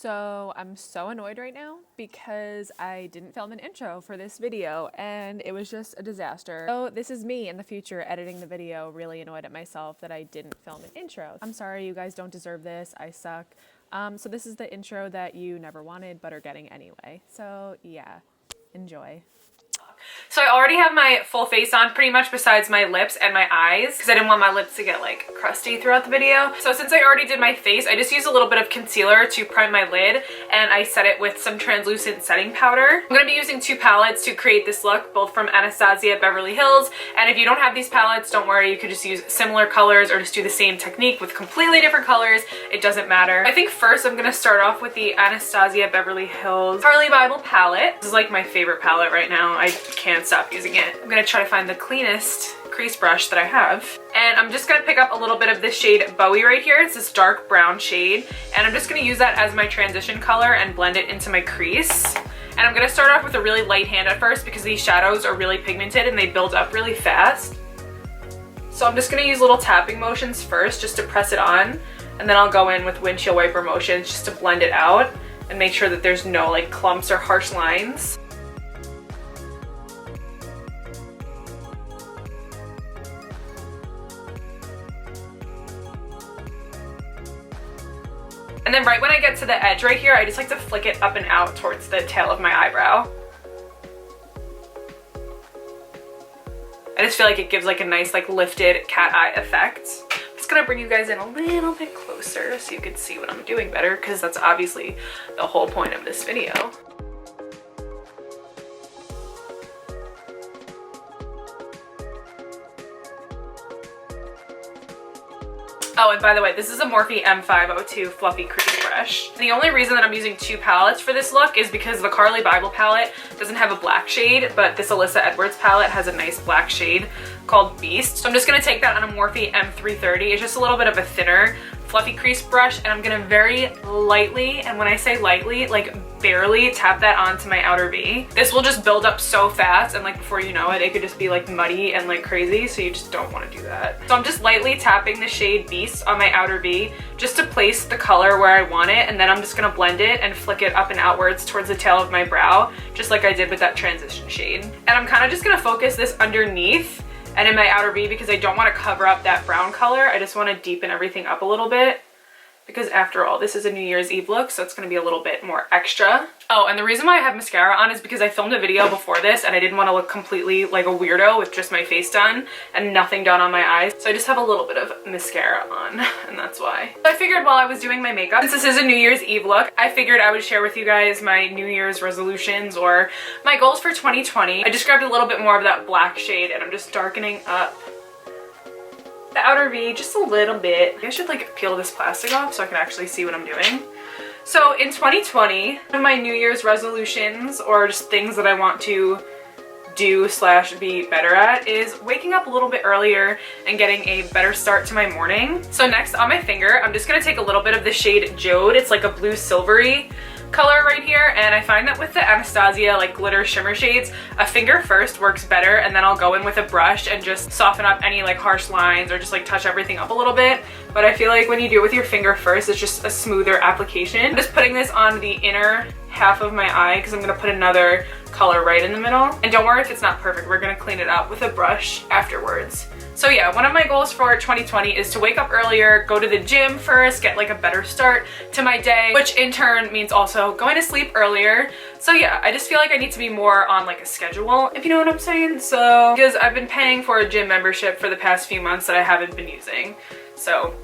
So I'm so annoyed right now because I didn't film an intro for this video and it was just a disaster. So this is me in the future editing the video, really annoyed at myself that I didn't film an intro. I'm sorry, you guys don't deserve this. I suck. So this is the intro that you never wanted but are getting anyway. So yeah, enjoy. So I already have my full face on pretty much besides my lips and my eyes because I didn't want my lips to get like crusty throughout the video. So since I already did my face, I just used a little bit of concealer to prime my lid and I set it with some translucent setting powder. I'm going to be using two palettes to create this look, both from Anastasia Beverly Hills, and if you don't have these palettes, don't worry, you could just use similar colors or just do the same technique with completely different colors. It doesn't matter. I think first I'm going to start off with the Anastasia Beverly Hills Carly Bible palette. This is like my favorite palette right now. I can't stop using it. I'm gonna try to find the cleanest crease brush that I have. And I'm just gonna pick up a little bit of this shade Bowie right here. It's this dark brown shade. And I'm just gonna use that as my transition color and blend it into my crease. And I'm gonna start off with a really light hand at first because these shadows are really pigmented and they build up really fast. So I'm just gonna use little tapping motions first just to press it on. And then I'll go in with windshield wiper motions just to blend it out and make sure that there's no like clumps or harsh lines. And then right when I get to the edge right here, I just like to flick it up and out towards the tail of my eyebrow. I just feel like it gives like a nice like lifted cat eye effect. I'm just gonna bring you guys in a little bit closer so you can see what I'm doing better because that's obviously the whole point of this video. Oh, and by the way, this is a Morphe M502 fluffy crease brush. The only reason that I'm using two palettes for this look is because the Carly Bible palette doesn't have a black shade, but this Alyssa Edwards palette has a nice black shade called Beast. So I'm just gonna take that on a Morphe M330. It's just a little bit of a thinner fluffy crease brush, and I'm gonna very lightly, and when I say lightly, like barely tap that onto my outer V. This will just build up so fast, and like before you know it, it could just be like muddy and like crazy, so you just don't want to do that. So I'm just lightly tapping the shade Beast on my outer V just to place the color where I want it, and then I'm just gonna blend it and flick it up and outwards towards the tail of my brow, just like I did with that transition shade. And I'm kind of just gonna focus this underneath and in my outer V because I don't want to cover up that brown color. I just want to deepen everything up a little bit because after all, this is a New Year's Eve look, so it's going to be a little bit more extra. Oh, and the reason why I have mascara on is because I filmed a video before this and I didn't want to look completely like a weirdo with just my face done and nothing done on my eyes. So I just have a little bit of mascara on and that's why. So I figured while I was doing my makeup, since this is a New Year's Eve look, I figured I would share with you guys my New Year's resolutions or my goals for 2020. I just grabbed a little bit more of that black shade and I'm just darkening up the outer V just a little bit. I should like peel this plastic off so I can actually see what I'm doing. So in 2020, one of my New Year's resolutions or just things that I want to do / be better at is waking up a little bit earlier and getting a better start to my morning. So next on my finger, I'm just gonna take a little bit of the shade Jode. It's like a blue silvery color right here, and I find that with the Anastasia like glitter shimmer shades, a finger first works better, and then I'll go in with a brush and just soften up any like harsh lines or just like touch everything up a little bit. But I feel like when you do it with your finger first, it's just a smoother application. I'm just putting this on the inner half of my eye because I'm gonna put another color right in the middle. And don't worry if it's not perfect, we're gonna clean it up with a brush afterwards. So yeah, one of my goals for 2020 is to wake up earlier, go to the gym first, get like a better start to my day, which in turn means also going to sleep earlier. So yeah, I just feel like I need to be more on like a schedule, if you know what I'm saying. So, because I've been paying for a gym membership for the past few months that I haven't been using. So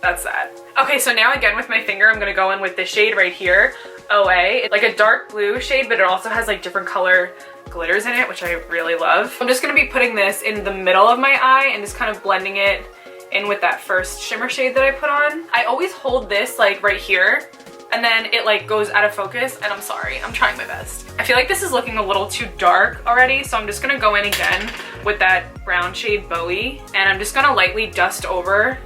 that's that. Okay, so now again with my finger, I'm gonna go in with the shade right here, OA. It's like a dark blue shade, but it also has like different color glitters in it, which I really love. I'm just gonna be putting this in the middle of my eye and just kind of blending it in with that first shimmer shade that I put on. I always hold this like right here and then it like goes out of focus, and I'm sorry, I'm trying my best. I feel like this is looking a little too dark already, so I'm just gonna go in again with that brown shade Bowie, and I'm just gonna lightly dust over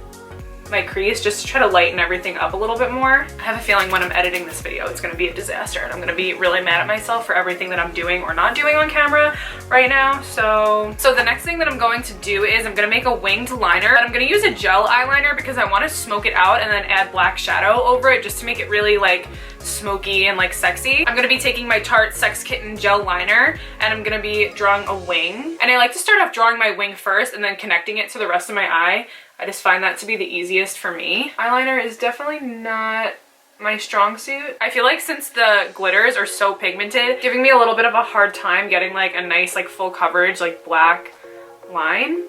my crease just to try to lighten everything up a little bit more. I have a feeling when I'm editing this video, it's gonna be a disaster and I'm gonna be really mad at myself for everything that I'm doing or not doing on camera right now. So the next thing that I'm going to do is I'm gonna make a winged liner, but I'm gonna use a gel eyeliner because I wanna smoke it out and then add black shadow over it just to make it really like smoky and like sexy. I'm gonna be taking my Tarte Sex Kitten gel liner and I'm gonna be drawing a wing. And I like to start off drawing my wing first and then connecting it to the rest of my eye. I just find that to be the easiest for me. Eyeliner is definitely not my strong suit. I feel like since the glitters are so pigmented, giving me a little bit of a hard time getting like a nice like full coverage like black line.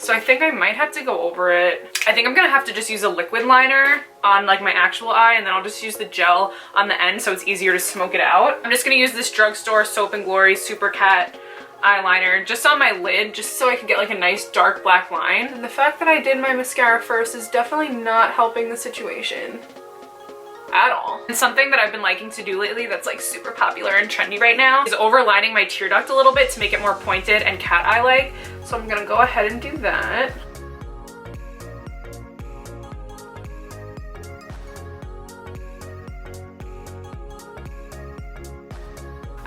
So I think I might have to go over it. I think I'm gonna have to just use a liquid liner on like my actual eye and then I'll just use the gel on the end so it's easier to smoke it out. I'm just gonna use this drugstore Soap & Glory Super Cat eyeliner just on my lid just so I can get like a nice dark black line. And the fact that I did my mascara first is definitely not helping the situation at all. And something that I've been liking to do lately that's like super popular and trendy right now is overlining my tear duct a little bit to make it more pointed and cat eye like. So I'm gonna go ahead and do that.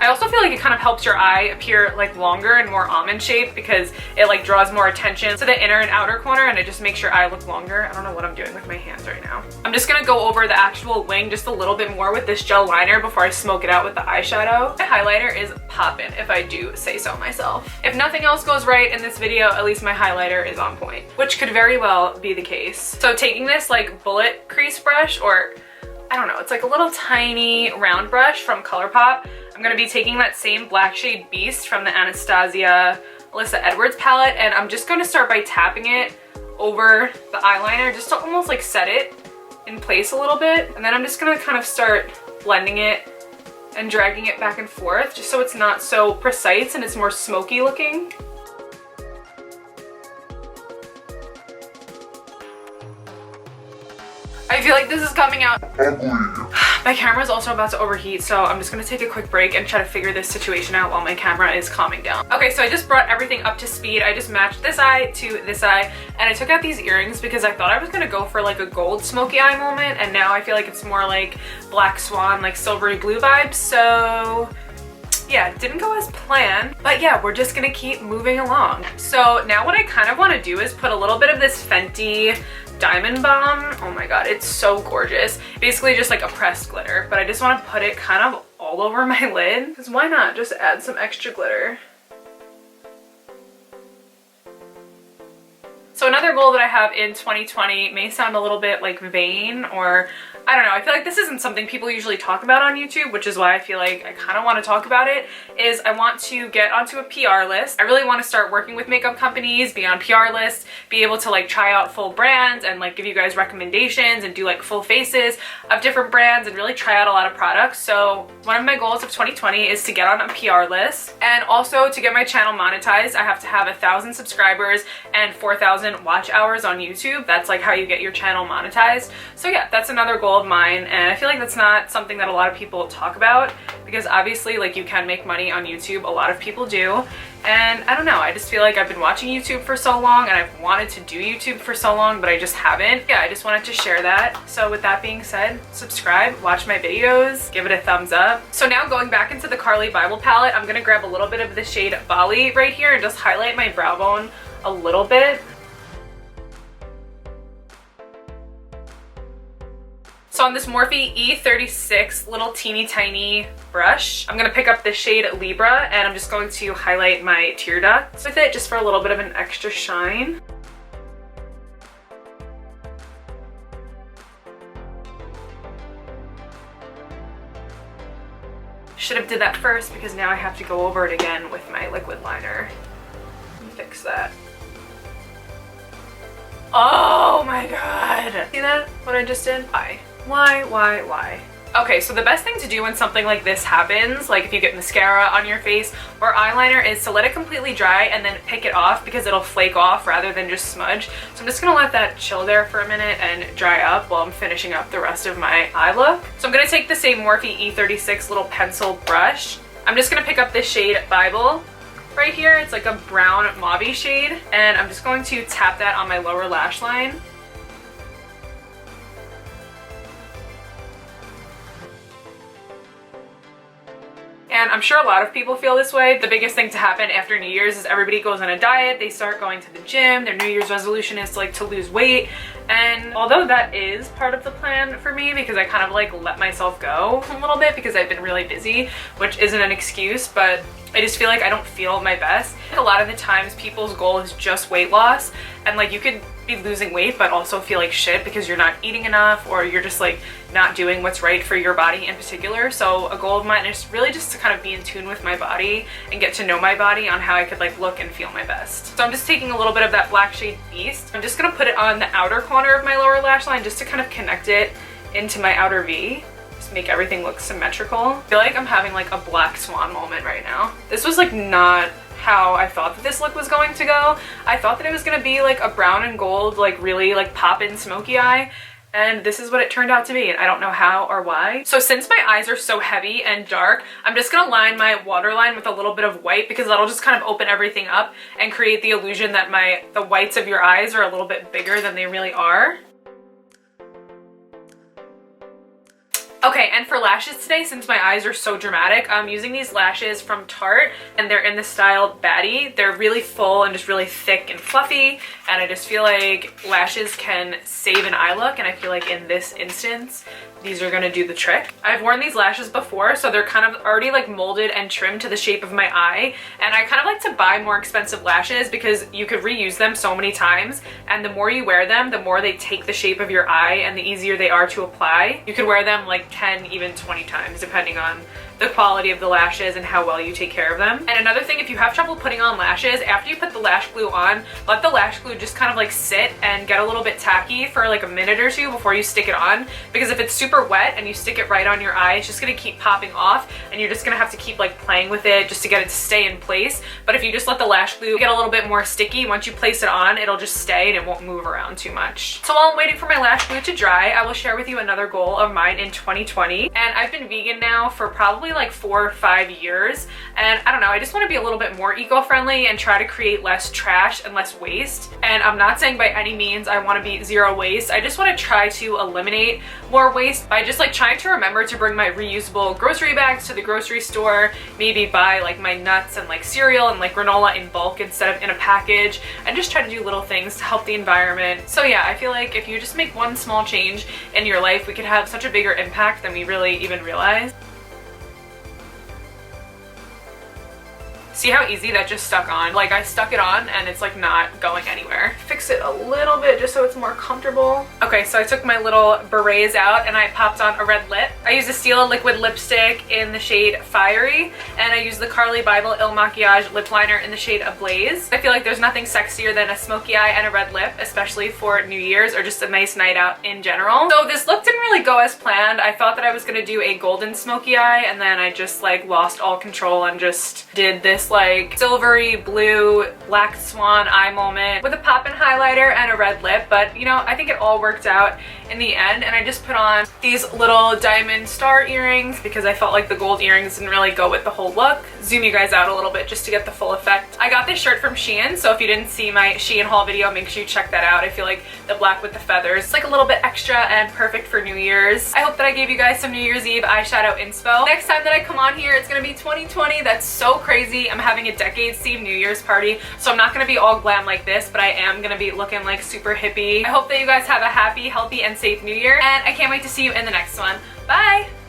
I also feel like it kind of helps your eye appear like longer and more almond shaped because it like draws more attention to the inner and outer corner and it just makes your eye look longer. I don't know what I'm doing with my hands right now. I'm just gonna go over the actual wing just a little bit more with this gel liner before I smoke it out with the eyeshadow. My highlighter is poppin', if I do say so myself. If nothing else goes right in this video, at least my highlighter is on point, which could very well be the case. So taking this like bullet crease brush, or I don't know, it's like a little tiny round brush from ColourPop. I'm gonna be taking that same black shade Beast from the Anastasia Alyssa Edwards palette and I'm just gonna start by tapping it over the eyeliner just to almost like set it in place a little bit. And then I'm just gonna kind of start blending it and dragging it back and forth just so it's not so precise and it's more smoky looking. I feel like this is coming out ugly. My camera is also about to overheat, so I'm just gonna take a quick break and try to figure this situation out while my camera is calming down. Okay, so I just brought everything up to speed. I just matched this eye to this eye, and I took out these earrings because I thought I was gonna go for like a gold smoky eye moment, and now I feel like it's more like black swan, like silvery blue vibes. So yeah, it didn't go as planned, but yeah, we're just gonna keep moving along. So now what I kind of want to do is put a little bit of this Fenty Diamond Bomb. Oh my god, it's so gorgeous. Basically just like a pressed glitter, but I just want to put it kind of all over my lid because why not just add some extra glitter. So another goal that I have in 2020 may sound a little bit like vain, or I don't know, I feel like this isn't something people usually talk about on YouTube, which is why I feel like I kind of want to talk about it, is I want to get onto a PR list. I really want to start working with makeup companies, be on PR lists, be able to like try out full brands and like give you guys recommendations and do like full faces of different brands and really try out a lot of products. So one of my goals of 2020 is to get on a PR list, and also to get my channel monetized. I have to have 1,000 subscribers and 4,000 watch hours on YouTube. That's like how you get your channel monetized. So yeah, that's another goal of mine, and I feel like that's not something that a lot of people talk about because obviously like you can make money on YouTube, a lot of people do, and I don't know, I just feel like I've been watching YouTube for so long and I've wanted to do YouTube for so long, but I just haven't. Yeah, I just wanted to share that. So with that being said, subscribe, watch my videos, give it a thumbs up. So now going back into the Carly Bible palette, I'm gonna grab a little bit of the shade Bali right here and just highlight my brow bone a little bit. So on this Morphe E36 little teeny tiny brush, I'm gonna pick up the shade Libra and I'm just going to highlight my tear ducts with it just for a little bit of an extra shine. Should have did that first because now I have to go over it again with my liquid liner. Let me fix that. Oh my god! See that? What I just did? Why? Okay, so the best thing to do when something like this happens, like if you get mascara on your face or eyeliner, is to let it completely dry and then pick it off because it'll flake off rather than just smudge. So I'm just gonna let that chill there for a minute and dry up while I'm finishing up the rest of my eye look. So I'm gonna take the same Morphe E36 little pencil brush. I'm just gonna pick up this shade Bible right here. It's like a brown mauve shade, and I'm just going to tap that on my lower lash line. And I'm sure a lot of people feel this way. The biggest thing to happen after New Year's is everybody goes on a diet, they start going to the gym, their New Year's resolution is to lose weight. And although that is part of the plan for me, because I kind of let myself go a little bit because I've been really busy, which isn't an excuse, but I just feel like I don't feel my best. A lot of the times people's goal is just weight loss, and you could be losing weight but also feel like shit because you're not eating enough, or you're just not doing what's right for your body in particular. So a goal of mine is really just to kind of be in tune with my body and get to know my body on how I could look and feel my best. So I'm just taking a little bit of that black shade Beast. I'm just gonna put it on the outer corner of my lower lash line just to kind of connect it into my outer V. Make everything look symmetrical. I feel like I'm having a black swan moment right now. This was not how I thought that this look was going to go. I thought that it was gonna be a brown and gold, really pop-in smoky eye, and this is what it turned out to be, and I don't know how or why. So since my eyes are so heavy and dark, I'm just gonna line my waterline with a little bit of white because that'll just kind of open everything up and create the illusion that the whites of your eyes are a little bit bigger than they really are. Okay, and for lashes today, since my eyes are so dramatic, I'm using these lashes from Tarte, and they're in the style Baddie. They're really full and just really thick and fluffy, and I just feel like lashes can save an eye look, and I feel like in this instance, these are gonna do the trick. I've worn these lashes before, so they're kind of already molded and trimmed to the shape of my eye, and I kind of like to buy more expensive lashes because you could reuse them so many times, and the more you wear them, the more they take the shape of your eye and the easier they are to apply. You could wear them 10, even 20 times, depending on the quality of the lashes and how well you take care of them. And another thing, if you have trouble putting on lashes, after you put the lash glue on, let the lash glue just kind of sit and get a little bit tacky for a minute or two before you stick it on, because if it's super wet and you stick it right on your eye, it's just gonna keep popping off, and you're just gonna have to keep playing with it just to get it to stay in place. But if you just let the lash glue get a little bit more sticky, once you place it on, it'll just stay and it won't move around too much. So while I'm waiting for my lash glue to dry, I will share with you another goal of mine in 2020. And I've been vegan now for probably 4 or 5 years, and I don't know, I just want to be a little bit more eco-friendly and try to create less trash and less waste. And I'm not saying by any means I want to be zero waste. I just want to try to eliminate more waste by just trying to remember to bring my reusable grocery bags to the grocery store, maybe buy my nuts and cereal and granola in bulk instead of in a package, and just try to do little things to help the environment. So yeah, I feel like if you just make one small change in your life, we could have such a bigger impact than we really even realize. See how easy that just stuck on? I stuck it on and it's not going anywhere. Fix it a little bit just so it's more comfortable. Okay, so I took my little berets out and I popped on a red lip. I used a Stila liquid lipstick in the shade Fiery, and I used the Carly Bible Il Makiage lip liner in the shade Ablaze. I feel like there's nothing sexier than a smoky eye and a red lip, especially for New Year's or just a nice night out in general. So this look didn't really go as planned. I thought that I was gonna do a golden smoky eye, and then I just lost all control and just did this silvery blue black swan eye moment with a pop-in highlighter and a red lip. But I think it all worked out in the end, and I just put on these little diamond star earrings because I felt like the gold earrings didn't really go with the whole look. Zoom you guys out a little bit just to get the full effect. I got this shirt from Shein, so if you didn't see my Shein haul video, make sure you check that out. I feel like the black with the feathers, it's a little bit extra and perfect for New Year's. I hope that I gave you guys some New Year's Eve eyeshadow inspo. Next time that I come on here, it's gonna be 2020. That's so crazy. I'm having a decades themed New Year's party, so I'm not gonna be all glam like this, but I am gonna be looking super hippie. I hope that you guys have a happy, healthy, and safe New Year, and I can't wait to see you in the next one. Bye!